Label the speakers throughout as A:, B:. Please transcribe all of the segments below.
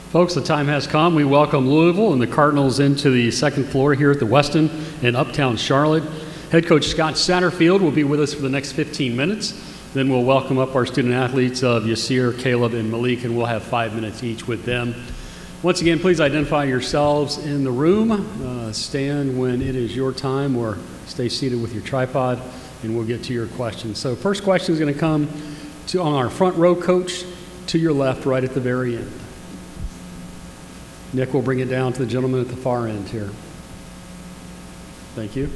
A: Folks, the time has come. We welcome Louisville and the Cardinals into the second floor here at the Westin in Uptown Charlotte. Head coach Scott Satterfield will be with us for the next 15 minutes. Then we'll welcome up our student athletes of Yasir, Caleb, and Malik, and we'll have 5 minutes each with them. Once again, please identify yourselves in the room. Stand when it is your time or stay seated with your tripod, and we'll get to your questions. So first question is going to come on our front row coach to your left right at the very end. Nick will bring it down to the gentleman at the far end here. Thank you.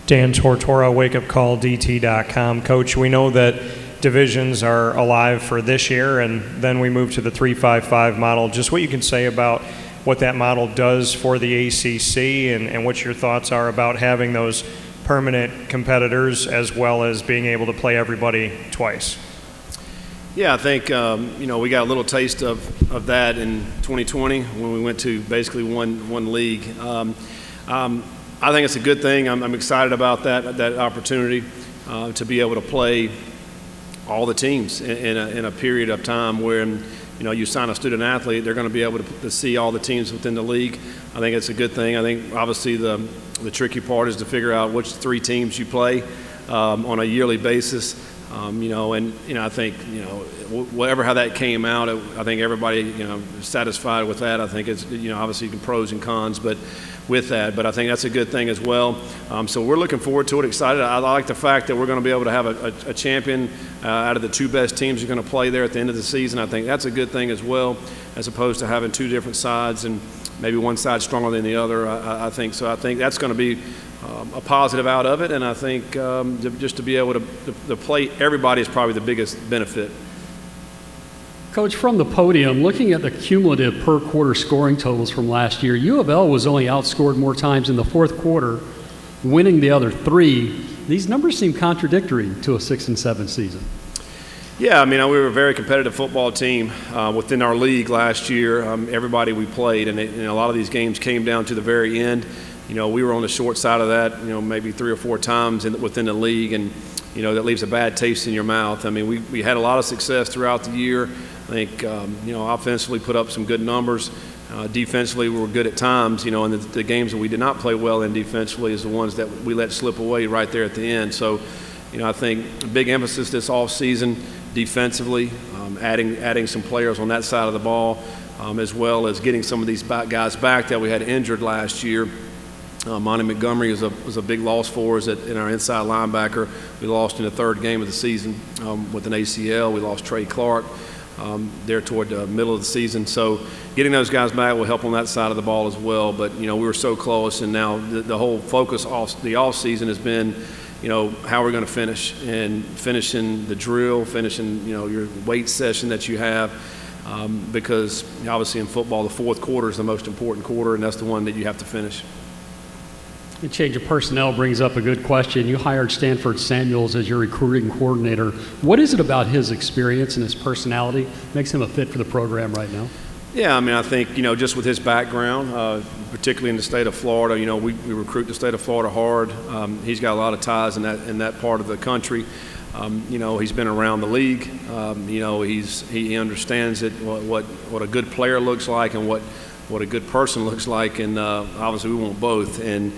B: Dan Tortora, wakeupcalldt.com. Coach, we know that divisions are alive for this year, and then we move to the 3-5-5 model. Just what you can say about what that model does for the ACC and what your thoughts are about having those permanent competitors as well as being able to play everybody twice.
C: Yeah, I think, we got a little taste of that in 2020 when we went to basically one league. I think it's a good thing. I'm excited about that opportunity to be able to play all the teams in a period of time where, you sign a student athlete, they're going to be able to see all the teams within the league. I think it's a good thing. I think obviously the tricky part is to figure out which 3 teams you play on a yearly basis. I think, whatever how that came out, I think everybody, is satisfied with that. I think it's, obviously pros and cons, but with that, but I think that's a good thing as well. So we're looking forward to it, excited. I like the fact that we're going to be able to have a champion out of the 2 best teams who are going to play there at the end of the season. I think that's a good thing as well, as opposed to having 2 different sides and maybe one side stronger than the other. I think so. I think that's going to be a positive out of it, and I think just to be able to play everybody is probably the biggest benefit.
A: Coach, from the podium, looking at the cumulative per quarter scoring totals from last year, U of L was only outscored more times in the fourth quarter, winning the other 3. These numbers seem contradictory to a 6-7 season.
C: Yeah, we were a very competitive football team within our league last year. Everybody we played, and a lot of these games came down to the very end. We were on the short side of that, maybe 3 or 4 times within the league, and that leaves a bad taste in your mouth. We had a lot of success throughout the year. I think, offensively put up some good numbers. Defensively, we were good at times, and the games that we did not play well in defensively is the ones that we let slip away right there at the end. So, I think a big emphasis this offseason defensively, adding some players on that side of the ball, as well as getting some of these guys back that we had injured last year. Monty Montgomery was a big loss for us in our inside linebacker. We lost in the 3rd game of the season with an ACL. We lost Trey Clark there toward the middle of the season. So getting those guys back will help on that side of the ball as well. But, we were so close, and now the whole focus the off season has been, how we're going to finish, and finishing the drill, finishing, your weight session that you have. Because obviously in football, the fourth quarter is the most important quarter, and that's the one that you have to finish.
A: The change of personnel brings up a good question. You hired Stanford Samuels as your recruiting coordinator. What is it about his experience and his personality makes him a fit for the program right now?
C: Yeah, I think, just with his background, particularly in the state of Florida, we recruit the state of Florida hard. He's got a lot of ties in that part of the country. He's been around the league. He understands it, what a good player looks like and what a good person looks like, and obviously we want both. And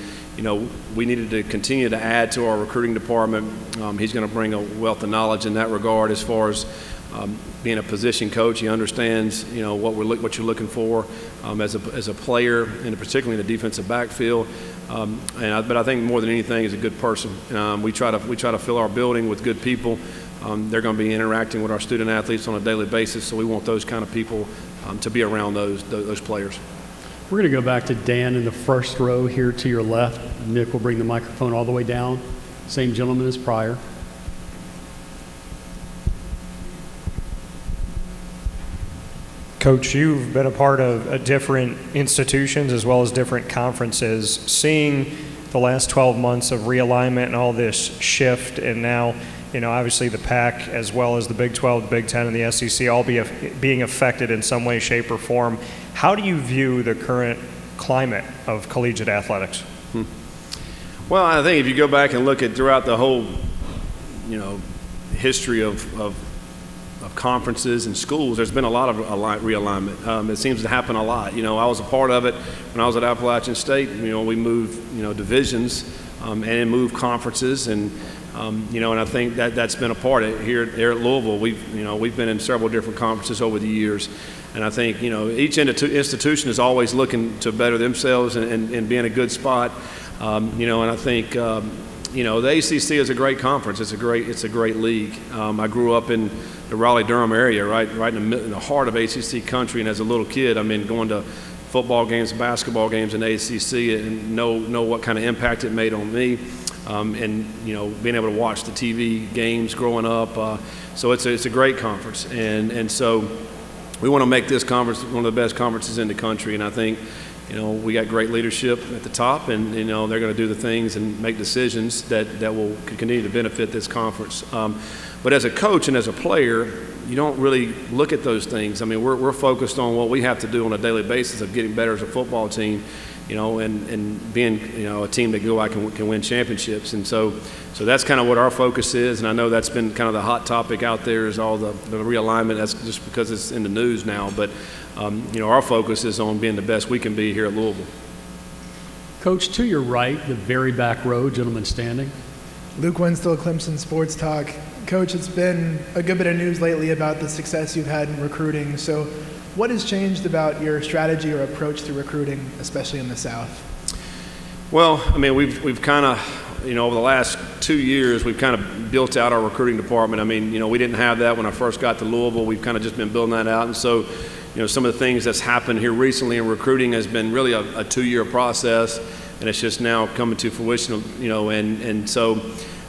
C: we needed to continue to add to our recruiting department. He's going to bring a wealth of knowledge in that regard as far as being a position coach. He understands, what you're looking for as a player, and particularly in the defensive backfield. But I think more than anything, he's a good person. We try to fill our building with good people. They're going to be interacting with our student athletes on a daily basis, so we want those kind of people to be around those players.
A: We're going to go back to Dan in the first row here to your left. Nick will bring the microphone all the way down. Same gentleman as prior.
B: Coach, you've been a part of different institutions as well as different conferences. Seeing the last 12 months of realignment and all this shift, and now, obviously the Pac as well as the Big 12, the Big 10, and the SEC all being affected in some way, shape, or form. How do you view the current climate of collegiate athletics?
C: Well, I think if you go back and look at throughout the whole, history of conferences and schools, there's been a lot of realignment. It seems to happen a lot. I was a part of it when I was at Appalachian State. We moved, divisions and then moved conferences, and and I think that's been a part of it here at Louisville. We've been in several different conferences over the years, and I think each institution is always looking to better themselves and be in a good spot. And I think the ACC is a great conference. It's a great league. I grew up in the Raleigh-Durham area, right in the heart of ACC country, and as a little kid, going to football games, basketball games in the ACC, and know what kind of impact it made on me. And being able to watch the TV games growing up, so it's a great conference, and so we want to make this conference one of the best conferences in the country. And I think we got great leadership at the top, and they're going to do the things and make decisions that will continue to benefit this conference. But as a coach and as a player, you don't really look at those things. We're focused on what we have to do on a daily basis of getting better as a football team. And being, a team that go out can win championships. And so that's kind of what our focus is. And I know that's been kind of the hot topic out there is all the realignment. That's just because it's in the news now. But, our focus is on being the best we can be here at Louisville.
A: Coach, to your right, the very back row, gentleman standing.
D: Luke Winslow, Clemson Sports Talk. Coach, it's been a good bit of news lately about the success you've had in recruiting. So what has changed about your strategy or approach to recruiting, especially in the South?
C: Well, we've kind of, over the last 2 years, we've kind of built out our recruiting department. We didn't have that when I first got to Louisville. We've kind of just been building that out. And so, some of the things that's happened here recently in recruiting has been really a 2-year process, and it's just now coming to fruition, and so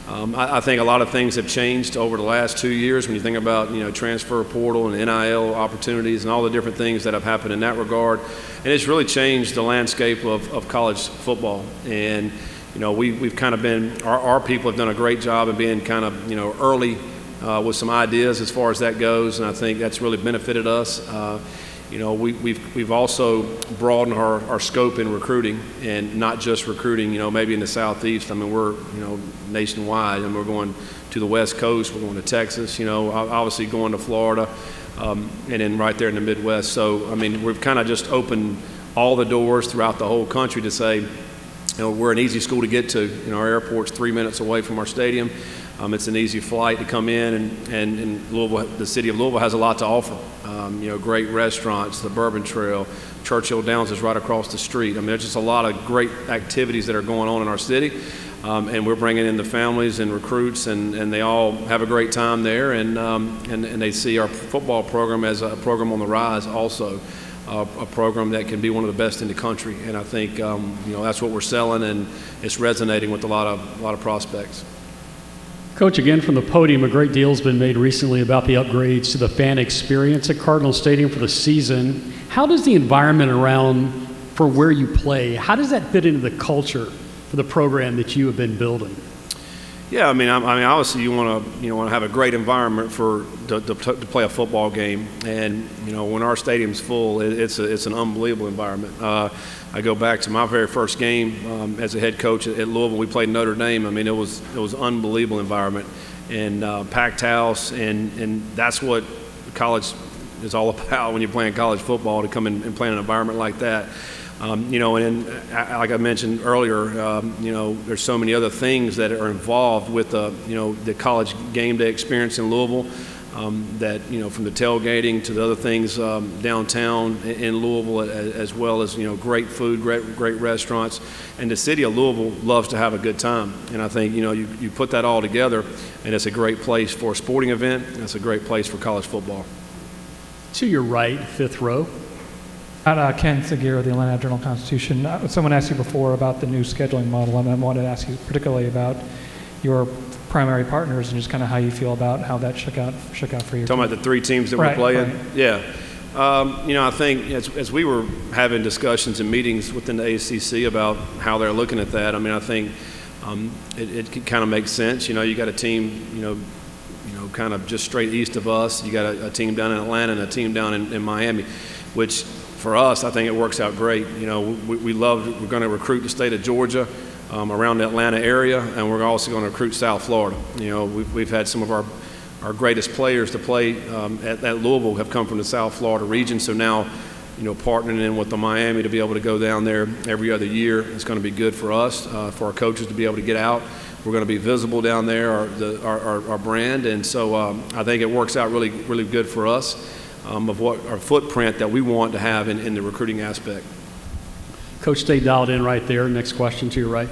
C: I think a lot of things have changed over the last 2 years when you think about, transfer portal and NIL opportunities and all the different things that have happened in that regard. And it's really changed the landscape of college football. And, we've kind of been, our people have done a great job of being kind of, early with some ideas as far as that goes. And I think that's really benefited us. We've also broadened our scope in recruiting, and not just recruiting, maybe in the Southeast. We're, nationwide, and we're going to the West Coast, we're going to Texas, obviously going to Florida, and then right there in the Midwest. So, we've kind of just opened all the doors throughout the whole country to say, we're an easy school to get to. Our airport's 3 minutes away from our stadium. It's an easy flight to come in, and Louisville, the city of Louisville has a lot to offer. Great restaurants, the Bourbon Trail, Churchill Downs is right across the street. There's just a lot of great activities that are going on in our city, and we're bringing in the families and recruits, and they all have a great time there, and they see our football program as a program on the rise also. A program that can be one of the best in the country, and I think that's what we're selling, and it's resonating with a lot of prospects.
A: Coach, again from the podium, a great deal has been made recently about the upgrades to the fan experience at Cardinal Stadium for the season. How does the environment around for where you play, how does that fit into the culture for the program that you have been building?
C: Yeah, obviously you want to have a great environment to play a football game, and when our stadium's full, it's an unbelievable environment. I go back to my very first game as a head coach at Louisville. We played Notre Dame. It was an unbelievable environment, and packed house, and that's what college is all about when you're playing college football, to come in and play in an environment like that. And like I mentioned earlier, there's so many other things that are involved with the college game day experience in Louisville. That from the tailgating to the other things downtown in Louisville, as well as great food, great restaurants, and the city of Louisville loves to have a good time. And I think you put that all together, and it's a great place for a sporting event. And it's a great place for college football.
A: To your right, fifth row.
E: Ken Seguir of the Atlanta Journal-Constitution. Someone asked you before about the new scheduling model, and I wanted to ask you particularly about your primary partners and just kind of how you feel about how that shook out for you.
C: Talking about the 3 teams that we're playing? Right. Yeah. I think as we were having discussions and meetings within the ACC about how they're looking at that, I think it kind of makes sense. You got a team, kind of just straight east of us. You got a team down in Atlanta and a team down in Miami, which for us, I think it works out great. We're going to recruit the state of Georgia around the Atlanta area, and we're also going to recruit South Florida. We've had some of our our greatest players to play at Louisville have come from the South Florida region. So now, partnering in with the Miami to be able to go down there every other year is going to be good for us, for our coaches to be able to get out. We're going to be visible down there, our brand, and so I think it works out really, really good for us of what our footprint that we want to have in the recruiting aspect.
A: Coach, stay dialed in right there. Next question to your right.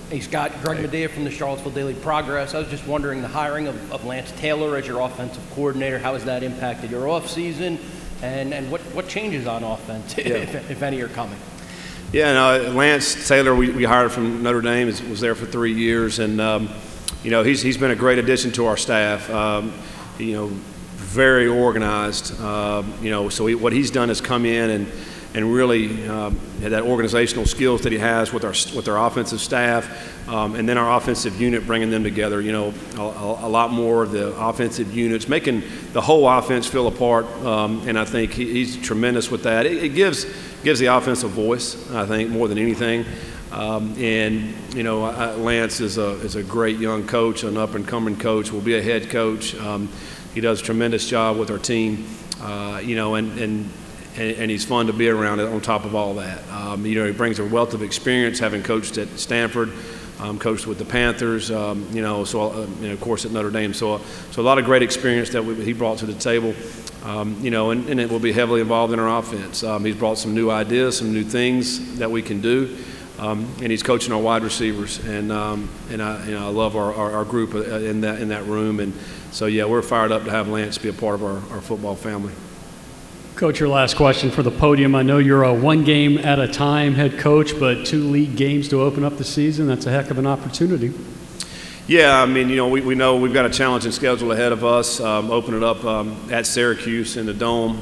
F: Hey, Scott. Greg Medea from the Charlottesville Daily Progress. I was just wondering, the hiring of Lance Taylor as your offensive coordinator, how has that impacted your offseason, and what changes on offense, if any, are coming?
C: Yeah, no, Lance Taylor, we hired from Notre Dame, was there for 3 years, and he's been a great addition to our staff. Very organized. So what he's done is come in and really that organizational skills that he has with our offensive staff, and then our offensive unit, bringing them together. A lot more of the offensive units, making the whole offense feel a part. And I think he's tremendous with that. It gives the offense a voice, I think, more than anything. Lance is a great young coach, an up and coming coach. Will be a head coach. He does a tremendous job with our team. And he's fun to be around on top of all that. He brings a wealth of experience, having coached at Stanford, coached with the Panthers, of course at Notre Dame. So a lot of great experience that he brought to the table, and it will be heavily involved in our offense. He's brought some new ideas, some new things that we can do, and he's coaching our wide receivers. And I love our group in that room. And so, we're fired up to have Lance be a part of our football family.
A: Coach, your last question for the podium. I know you're a one game at a time head coach, but 2 league games to open up the season. That's a heck of an opportunity.
C: Yeah, we know we've got a challenging schedule ahead of us. Open it up at Syracuse in the Dome,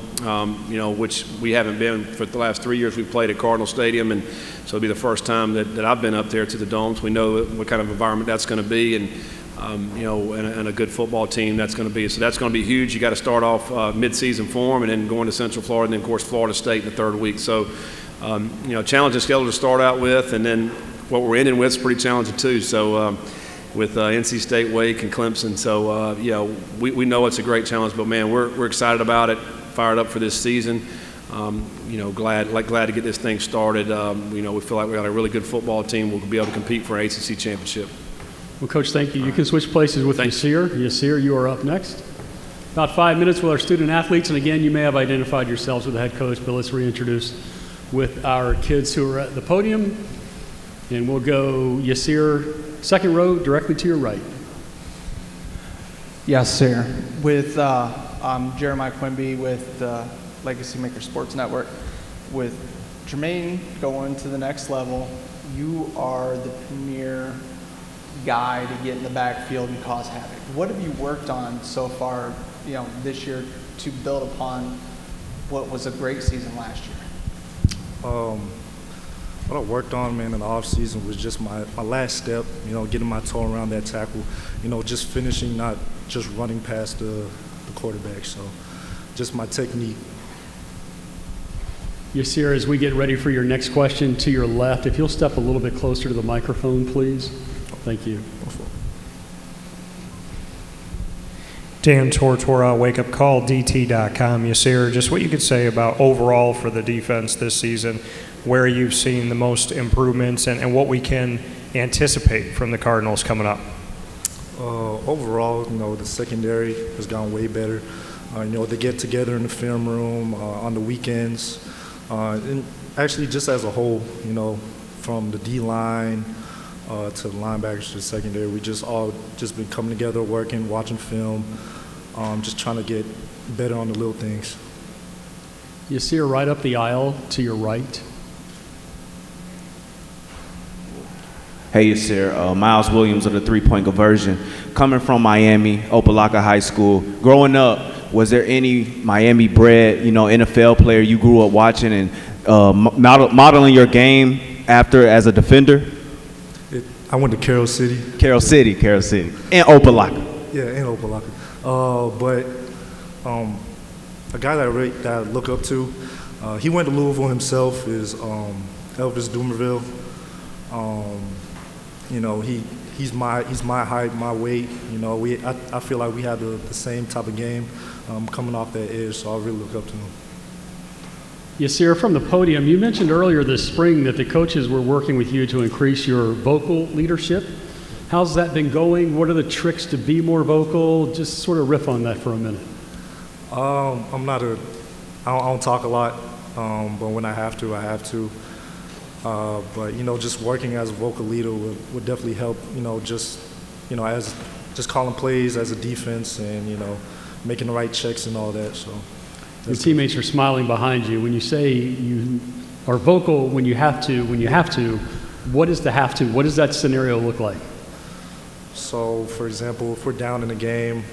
C: which we haven't been for the last 3 years. We've played at Cardinal Stadium, and so it'll be the first time that I've been up there to the Dome. So we know what kind of environment that's going to be, and a good football team that's going to be. So that's going to be huge. You got to start off mid-season form, and then going to Central Florida, and then of course Florida State in the third week. So, challenging schedule to start out with, and then what we're ending with is pretty challenging too. So, with NC State, Wake, and Clemson. So, we know it's a great challenge, but man, we're excited about it, fired up for this season. Glad to get this thing started. We feel like we got a really good football team. We'll be able to compete for an ACC championship.
A: Well, Coach, thank you. You can switch places with Yasir. Yasir, you are up next. About 5 minutes with our student athletes, and again, you may have identified yourselves with the head coach, but let's reintroduce with our kids who are at the podium. And we'll go Yasir, second row, directly to your right.
G: Yes, sir. I'm Jeremiah Quimby with the Legacy Maker Sports Network. With Jermaine going to the next level, you are the premier guy to get in the backfield and cause havoc. What have you worked on so far, this year to build upon what was a great season last year?
H: What I worked on, man, in the off season was just my last step, getting my toe around that tackle, just finishing, not just running past the quarterback. So just my technique.
A: Yasir, as we get ready for your next question, to your left, if you'll step a little bit closer to the microphone, please. Thank you.
B: Dan Tortora, Wake Up Call, DT.com. Yasir, just what you could say about overall for the defense this season, where you've seen the most improvements, and what we can anticipate from the Cardinals coming up.
H: Overall, the secondary has gone way better. They get together in the film room on the weekends. And actually, just as a whole, from the D-line to the linebackers to the secondary, we just been coming together, working, watching film, just trying to get better on the little things.
A: Yasir, right up the aisle to your right.
I: Hey, Yasir. Miles Williams of the three-point conversion. Coming from Miami, Opelika High School. Growing up, was there any Miami-bred, NFL player you grew up watching and modeling your game after as a defender?
H: I went to Carroll City.
I: Carroll City. And Opelika.
H: Yeah, in Opelika. But a guy that I look up to, he went to Louisville himself, is Elvis Dumerville. he's my height, my weight. You know, I feel like we had the same type of game coming off that edge, so I really look up to him.
A: Yasir, from the podium, you mentioned earlier this spring that the coaches were working with you to increase your vocal leadership. How's that been going? What are the tricks to be more vocal? Just sort of riff on that for a minute.
H: I don't talk a lot, but when I have to, I have to. But, you know, just working as a vocal leader would definitely help, you know, just calling plays as a defense and, you know, making the right checks and all that, so.
A: Your teammates are smiling behind you. When you say you are vocal when you have to, what is the have to? What does that scenario look like?
H: So, for example, if we're down in a game,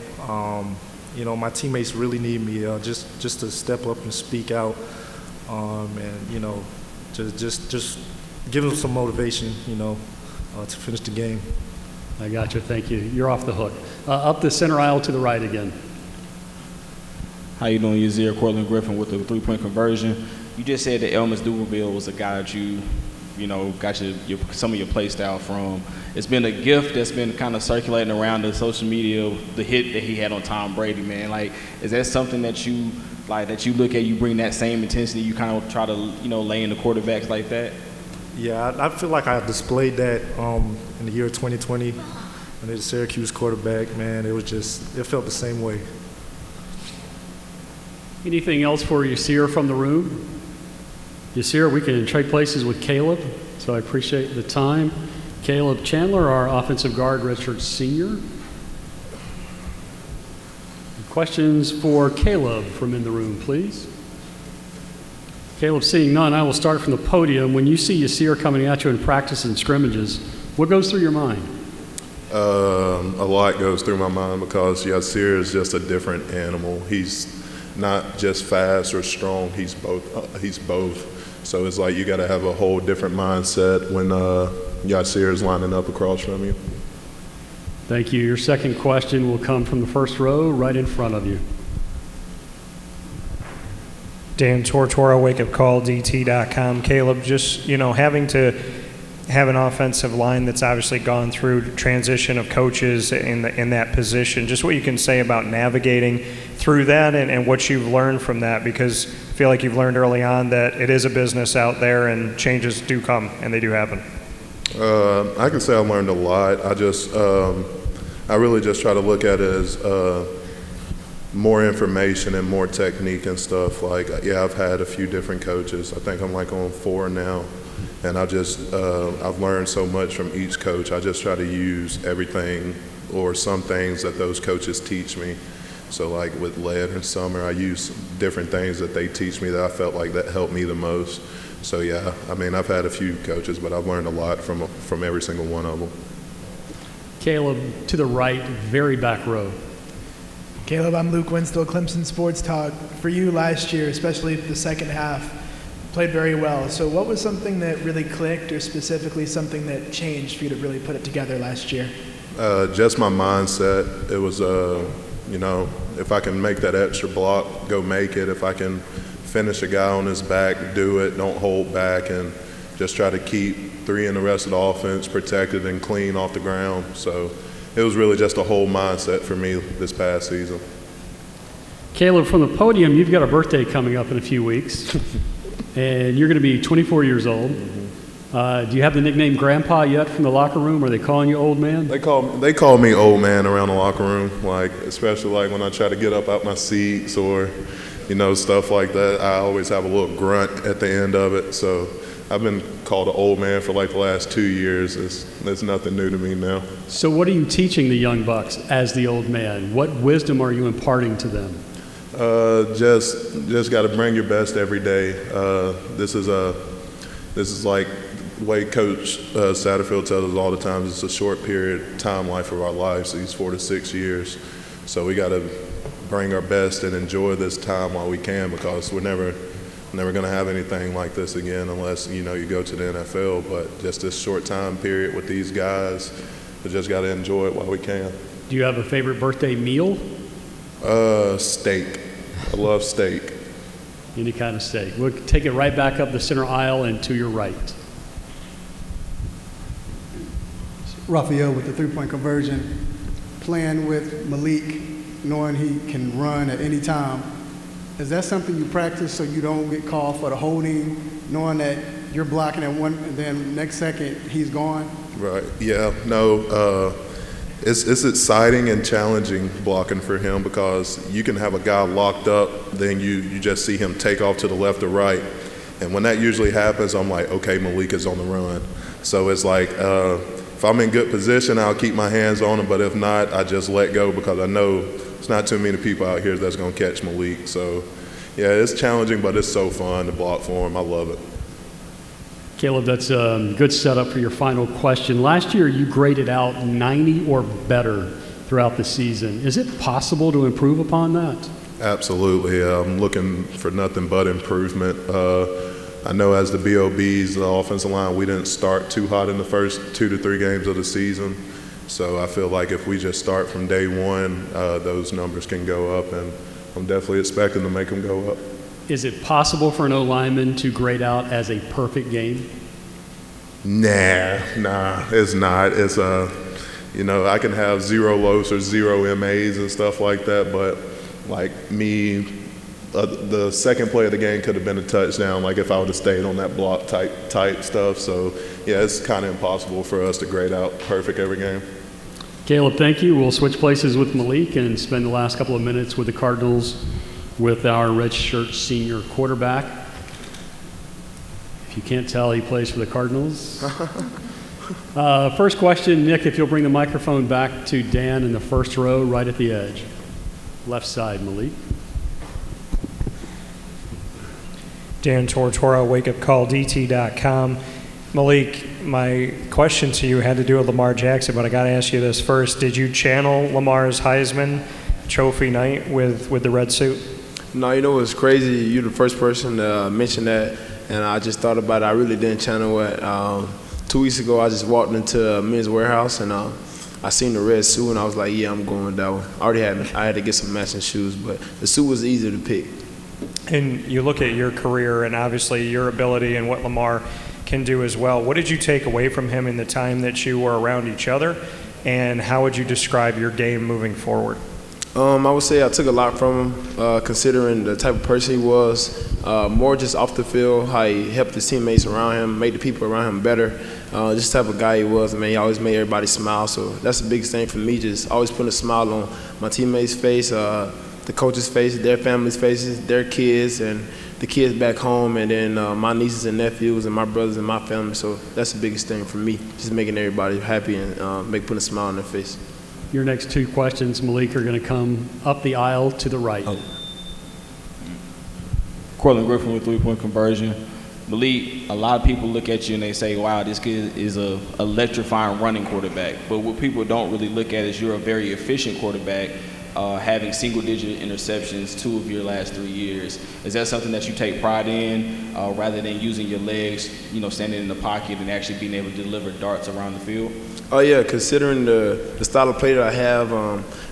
H: you know, my teammates really need me just to step up and speak out, and, you know, just give them some motivation, you know, to finish the game.
A: I got you. Thank you. You're off the hook. Up the center aisle to the right again.
J: How you doing, Yasir? Cortland Griffin with the three-point conversion. You just said that Elmas Duberville was a guy that you know, got some of your play style from. It's been a gift that's been kind of circulating around the social media, the hit that he had on Tom Brady, man. Like, is that something that you look at, you bring that same intensity, you kind of try to, you know, lay in the quarterbacks like that?
H: Yeah, I feel like I displayed that in the year 2020 when the Syracuse quarterback, man. It felt the same way.
A: Anything else for Yasir from the room? Yasir, we can trade places with Caleb, so I appreciate the time. Caleb Chandler, our offensive guard, redshirt senior. Questions for Caleb from in the room, please. Caleb, seeing none, I will start from the podium. When you see Yasir coming at you in practice and scrimmages, what goes through your mind?
K: A lot goes through my mind because Yasir is just a different animal. He's not just fast or strong, he's both. So it's like you got to have a whole different mindset when Yasir is lining up across from you.
A: Thank you. Your second question will come from the first row right in front of you.
B: Dan Tortora, wakeupcalldt.com. Caleb, just, you know, having to have an offensive line that's obviously gone through transition of coaches in that position, just what you can say about navigating through that and what you've learned from that, because I feel like you've learned early on that it is a business out there and changes do come and they do happen.
K: I can say I learned a lot. I really just try to look at it as more information and more technique and stuff. Like, yeah, I've had a few different coaches. I think I'm like on 4 now. And I've learned so much from each coach. I just try to use everything or some things that those coaches teach me. So like with Led and Summer, I use different things that they teach me that I felt like that helped me the most. So yeah, I mean, I've had a few coaches, but I've learned a lot from every single one of them.
A: Caleb, to the right, very back row.
D: Caleb, I'm Luke Winstill, Clemson Sports Talk. For you last year, especially the second half, played very well. So what was something that really clicked, or specifically something that changed for you to really put it together last year?
K: Just my mindset. It was, you know, if I can make that extra block, go make it. If I can finish a guy on his back, do it. Don't hold back, and just try to keep 3 in the rest of the offense protected and clean off the ground. So it was really just a whole mindset for me this past season.
A: Caleb, from the podium, you've got a birthday coming up in a few weeks. And you're going to be 24 years old. Do you have the nickname Grandpa yet from the locker room? Are they calling you old man?
K: They call me old man around the locker room, like especially like when I try to get up out my seats or, you know, stuff like that. I always have a little grunt at the end of it. So I've been called an old man for like the last 2 years. It's nothing new to me now. So
A: what are you teaching the young bucks as the old man? What wisdom are you imparting to them?
K: Just got to bring your best every day. This is like the way Coach Satterfield tells us all the time. It's a short period time life of our lives, these 4 to 6 years. So we got to bring our best and enjoy this time while we can, because we're never going to have anything like this again unless, you know, you go to the NFL. But just this short time period with these guys, we just got to enjoy it while we can.
A: Do you have a favorite birthday meal?
K: Steak. I love steak.
A: Any kind of steak. We'll take it right back up the center aisle and to your right.
L: Raphael with the three-point conversion, playing with Malik, knowing he can run at any time. Is that something you practice so you don't get called for the holding, knowing that you're blocking at one and then next second he's gone?
K: Right. Yeah. No. It's exciting and challenging blocking for him because you can have a guy locked up, then you just see him take off to the left or right. And when that usually happens, I'm like, okay, Malik is on the run. So it's like, if I'm in good position, I'll keep my hands on him. But if not, I just let go because I know it's not too many people out here that's going to catch Malik. So, yeah, it's challenging, but it's so fun to block for him. I love it.
A: Caleb, that's a good setup for your final question. Last year, you graded out 90 or better throughout the season. Is it possible to improve upon that?
K: Absolutely. I'm looking for nothing but improvement. I know as the BOBs, the offensive line, we didn't start too hot in the first 2 to 3 games of the season. So I feel like if we just start from day one, those numbers can go up, and I'm definitely expecting to make them go up.
A: Is it possible for an O-lineman to grade out as a perfect game?
K: Nah, it's not. It's I can have 0 lows or 0 MAs and stuff like that, but like me, the second play of the game could have been a touchdown, like if I would have stayed on that block type stuff. So yeah, it's kind of impossible for us to grade out perfect every game.
A: Caleb, thank you. We'll switch places with Malik and spend the last couple of minutes with the Cardinals with our redshirt senior quarterback. If you can't tell, he plays for the Cardinals. First question, Nick, if you'll bring the microphone back to Dan in the first row, right at the edge. Left side, Malik.
B: Dan Tortora, wakeupcalldt.com. Malik, my question to you had to do with Lamar Jackson, but I got to ask you this first. Did you channel Lamar's Heisman Trophy night with the red suit?
M: No, you know what's crazy? You're the first person to mention that, and I just thought about it. I really didn't channel it. 2 weeks ago, I just walked into a Men's Warehouse, and I seen the red suit, and I was like, yeah, I'm going with that one. I had to get some matching shoes, but the suit was easier to pick.
B: And you look at your career and obviously your ability and what Lamar can do as well. What did you take away from him in the time that you were around each other, and how would you describe your game moving forward?
M: I would say I took a lot from him, considering the type of person he was, more just off the field, how he helped his teammates around him, made the people around him better. Just the type of guy he was, man, he always made everybody smile. So that's the biggest thing for me, just always putting a smile on my teammates' face, the coaches' faces, their families' faces, their kids, and the kids back home, and then my nieces and nephews and my brothers and my family. So that's the biggest thing for me, just making everybody happy and putting a smile on their face.
A: Your next 2 questions, Malik, are going to come up the aisle to the right.
J: Cortland Griffin with three-point conversion. Malik, a lot of people look at you and they say, wow, this kid is a electrifying running quarterback. But what people don't really look at is you're a very efficient quarterback, having single-digit interceptions 2 of your last 3 years. Is that something that you take pride in, rather than using your legs, standing in the pocket and actually being able to deliver darts around the field?
M: Oh, yeah, considering the style of play that I have,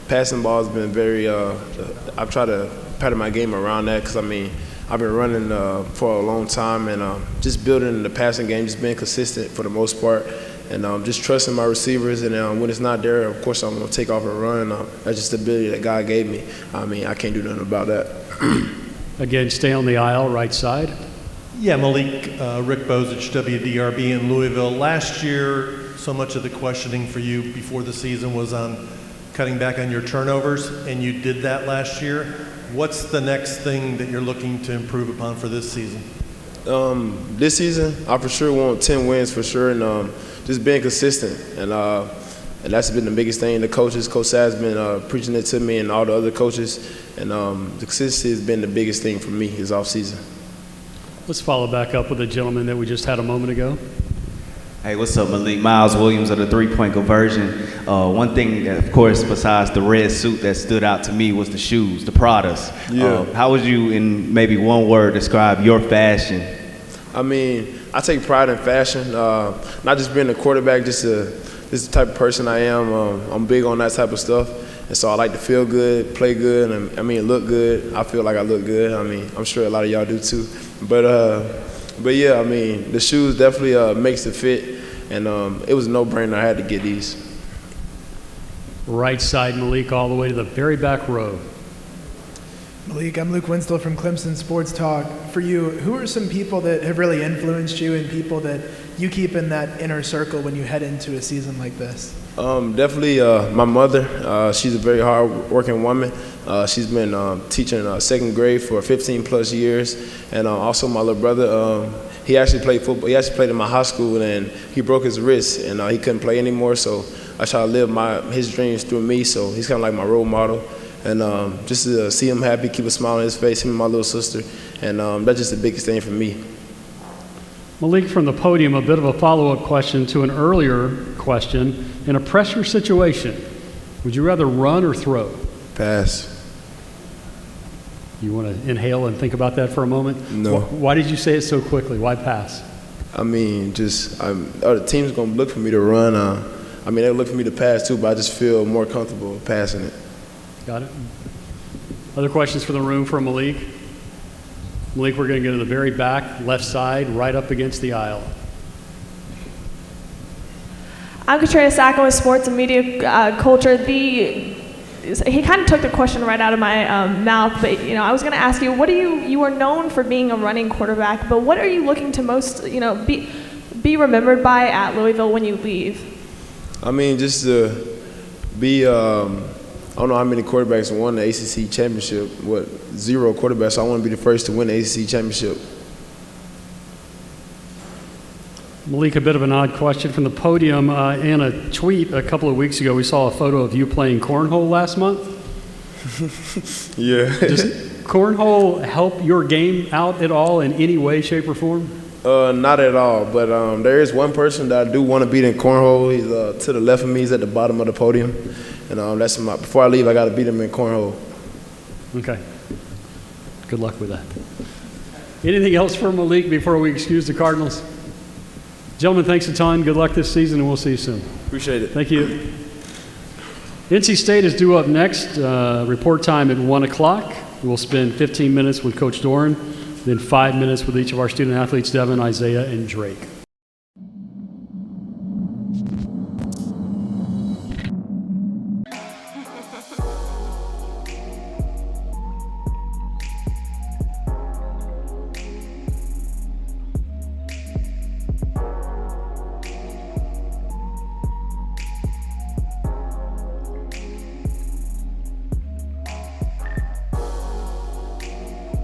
M: passing ball has been very I've tried to pattern my game around that because, I've been running for a long time, and just building the passing game, just being consistent for the most part, and just trusting my receivers. And when it's not there, of course, I'm going to take off and run. That's just the ability that God gave me. I can't do nothing about that.
A: Again, stay on the aisle, right side.
N: Yeah, Malik, Rick Bozich, WDRB in Louisville. Last year, so much of the questioning for you before the season was on cutting back on your turnovers, and you did that last year. What's the next thing that you're looking to improve upon for this season?
M: This season, I for sure want 10 wins for sure, and just being consistent. And that's been the biggest thing. The coaches, Coach Sad's been preaching it to me, and all the other coaches. And the consistency has been the biggest thing for me this offseason.
A: Let's follow back up with the gentleman that we just had a moment ago.
I: Hey, what's up, Malik? Miles Williams of the three-point conversion. One thing, of course, besides the red suit that stood out to me was the shoes, the Pradas.
M: Yeah.
I: How would you, in maybe one word, describe your fashion?
M: I take pride in fashion, not just being a quarterback, just the type of person I am. I'm big on that type of stuff. And so I like to feel good, play good, and look good. I feel like I look good. I'm sure a lot of y'all do too. But yeah, the shoes definitely makes the fit. and it was a no-brainer. I had to get these.
A: Right side, Malik, all the way to the very back row.
D: Malik, I'm Luke Winslow from Clemson Sports Talk. For you, who are some people that have really influenced you and people that you keep in that inner circle when you head into a season like this?
M: Definitely my mother. She's a very hard-working woman. She's been teaching second grade for 15-plus years. And also my little brother, he actually played football. He actually played in my high school, and he broke his wrist, and he couldn't play anymore. So I try to live his dreams through me. So he's kind of like my role model. And just to see him happy, keep a smile on his face, him and my little sister. And that's just the biggest thing for me.
A: Malik, from the podium, a bit of a follow-up question to an earlier question. In a pressure situation, would you rather run or throw?
M: Pass.
A: You want to inhale and think about that for a moment?
M: No.
A: Why did you say it so quickly? Why pass?
M: I mean, the team's going to look for me to run. They look for me to pass too, but I just feel more comfortable passing it.
A: Got it. Other questions from the room for Malik? Malik, we're going to go to the very back, left side, right up against the aisle.
O: I'm Katrina Sacco with Sports and Media Culture. He kind of took the question right out of my mouth, but I was going to ask you, what do you are known for being a running quarterback, but what are you looking to most, be remembered by at Louisville when you leave? Just
M: to be. I don't know how many quarterbacks won the ACC championship. 0 quarterbacks. So I want to be the first to win the ACC championship.
A: Malik, a bit of an odd question from the podium. In a tweet a couple of weeks ago, we saw a photo of you playing cornhole last month.
M: Yeah.
A: Does cornhole help your game out at all in any way, shape, or form?
M: Not at all, but there is one person that I do want to beat in cornhole. He's to the left of me. He's at the bottom of the podium. And before I leave, I got to beat him in cornhole.
A: Okay. Good luck with that. Anything else for Malik before we excuse the Cardinals? Gentlemen, thanks a ton. Good luck this season, and we'll see you soon.
M: Appreciate it.
A: Thank you. NC State is due up next. Report time at 1 o'clock. We'll spend 15 minutes with Coach Doran, then 5 minutes with each of our student athletes, Devin, Isaiah, and Drake.